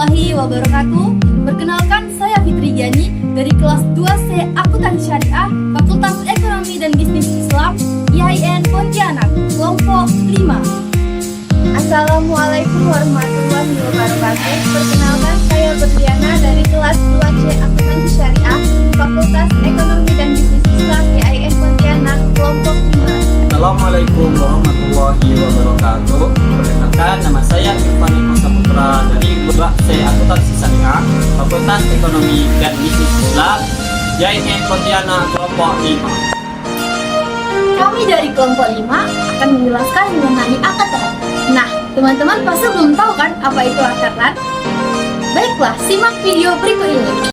warahmatullahi wabarakatuh. Perkenalkan, saya Fitri Giani dari kelas 2C Akuntansi Syariah, Fakultas Ekonomi dan Bisnis Islam, IAIN Pontianak, kelompok 5. Assalamualaikum warahmatullahi wabarakatuh. Perkenalkan, saya Berliana dari kelas 2C Akuntansi Syariah, Fakultas Ekonomi dan Bisnis Islam, IAIN Pontianak, kelompok 5. Assalamualaikum warahmatullahi wabarakatuh. Perkenalkan, nama saya Irfan Saputra dari kelas 2C Akuntansi Syariah, Fakultas Ekonomi dan Bisnis Islam, IAIN Pontianak, kelompok 5. Kami dari kelompok 5 akan menjelaskan mengenai akad erat. Nah, teman-teman pasti belum tahu kan apa itu akad erat? Baiklah, simak video berikut ini.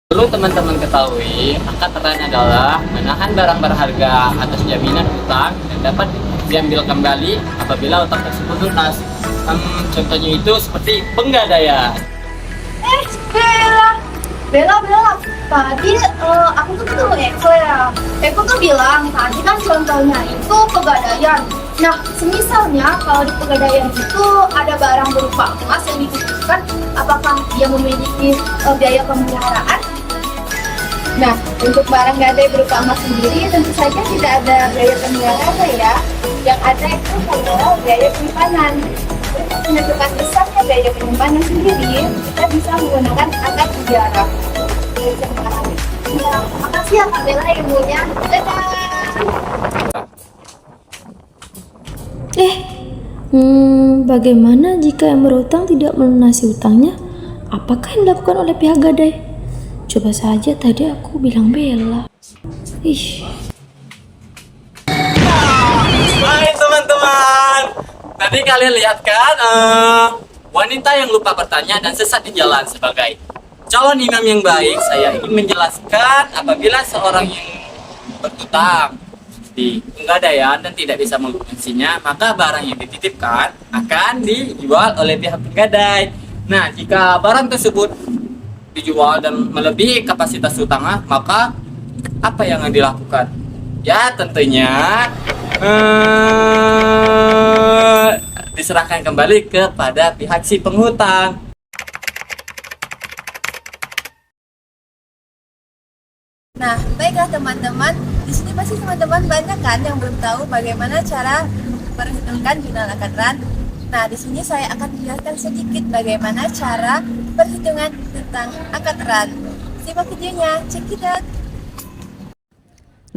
Perlu teman-teman ketahui, akad erat adalah menahan barang berharga atas jaminan utang dan dapat diambil kembali apabila utang tersebut lunas. Contohnya itu seperti penggadaian. Bella, tadi aku tuh ketemu Eko ya. Eko tuh bilang tadi kan contohnya itu pegadaian. Nah, semisalnya kalau di pegadaian itu ada barang berupa emas yang dititipkan, apakah dia memiliki biaya pemeliharaan? Nah, untuk barang gadai berupa emas sendiri tentu saja tidak ada biaya pemeliharaan ya. Yang ada itu adalah biaya penyimpanan. Untuk menentukan besarnya biaya penyimpanan sendiri, kita bisa menggunakan akad ujarah. Makasih ya Kak Bella ilmunya. Bagaimana jika yang berutang tidak melunasi utangnya? Apakah yang dilakukan oleh pihak gadai? Coba saja tadi aku bilang Bella. Hai teman-teman, tadi kalian lihat kan wanita yang lupa bertanya dan sesat di jalan. Sebagai calon imam yang baik, saya ingin menjelaskan apabila seorang yang berutang di penggadaian dan tidak bisa melunasinya, maka barang yang dititipkan akan dijual oleh pihak penggadai. Nah, jika barang tersebut dijual dan melebihi kapasitas utangnya, maka apa yang dilakukan? Ya, tentunya diserahkan kembali kepada pihak si penghutang. Nah, baiklah teman-teman, di sini pasti teman-teman banyak kan yang belum tahu bagaimana cara memperhitungkan jurnal akad erat. Nah, di sini saya akan menjelaskan sedikit bagaimana cara perhitungan tentang akad erat. Simak videonya, check it out.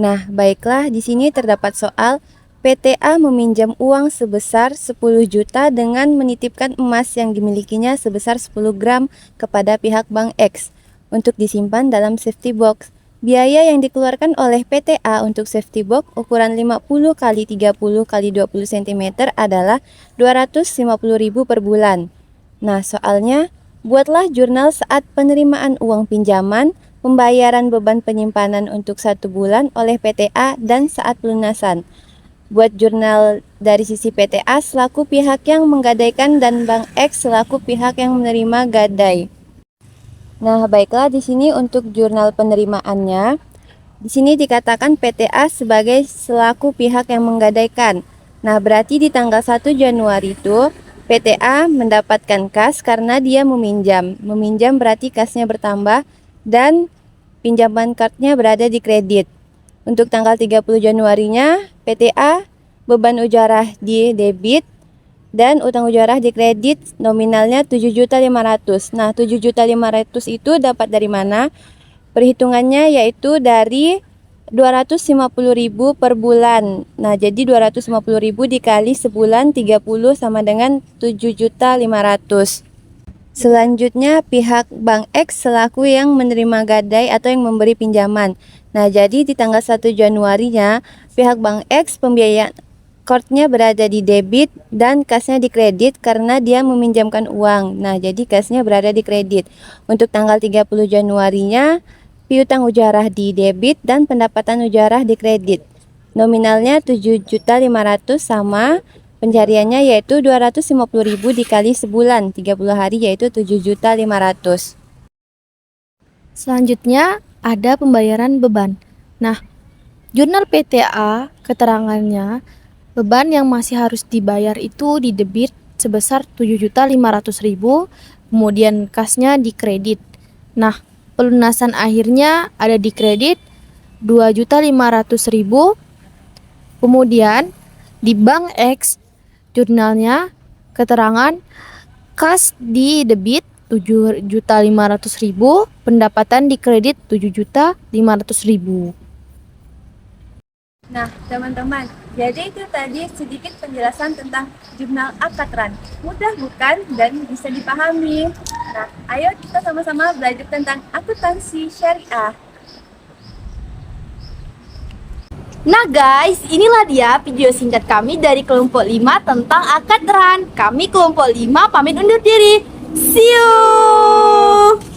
Nah, baiklah, di sini terdapat soal PTA meminjam uang sebesar 10 juta dengan menitipkan emas yang dimilikinya sebesar 10 gram kepada pihak Bank X untuk disimpan dalam safety box. Biaya yang dikeluarkan oleh PTA untuk safety box ukuran 50 x 30 x 20 cm adalah 250.000 per bulan. Nah, soalnya, buatlah jurnal saat penerimaan uang pinjaman, pembayaran beban penyimpanan untuk 1 bulan oleh PTA dan saat pelunasan. Buat jurnal dari sisi PTA selaku pihak yang menggadaikan dan Bank X selaku pihak yang menerima gadai. Nah, baiklah di sini untuk jurnal penerimaannya. Di sini dikatakan PTA sebagai selaku pihak yang menggadaikan. Nah, berarti di tanggal 1 Januari itu PTA mendapatkan kas karena dia meminjam. Meminjam berarti kasnya bertambah dan pinjaman kartunya berada di kredit. Untuk tanggal 30 Januarinya PTA beban ujarah di debit dan utang ujarah di kredit nominalnya 7.500.000. Nah, 7.500.000 itu dapat dari mana? Perhitungannya yaitu dari 250.000 per bulan. Nah, jadi 250.000 dikali sebulan 30 sama dengan 7.500.000. Selanjutnya pihak Bank X selaku yang menerima gadai atau yang memberi pinjaman. Nah, jadi di tanggal 1 Januarinya pihak Bank X pembiayaan kartunya berada di debit dan kasnya di kredit karena dia meminjamkan uang. Nah, jadi kasnya berada di kredit. Untuk tanggal 30 Januarinya piutang ujarah di debit dan pendapatan ujarah di kredit. Nominalnya 7.500.000 sama pencariannya yaitu 250.000 dikali sebulan 30 hari yaitu 7.500.000. Selanjutnya ada pembayaran beban. Nah, jurnal PTA keterangannya beban yang masih harus dibayar itu didebit sebesar 7.500.000, kemudian kasnya dikredit. Nah, pelunasan akhirnya ada di kredit 2.500.000. Kemudian di Bank X jurnalnya keterangan kas di debit 7.500.000, pendapatan di kredit 7.500.000. Nah, teman-teman, jadi itu tadi sedikit penjelasan tentang jurnal Akatran. Mudah bukan dan bisa dipahami. Nah, ayo kita sama-sama belajar tentang akuntansi syariah. Nah guys, inilah dia video singkat kami dari kelompok 5 tentang Akatran. Kami kelompok 5 pamit undur diri. See you!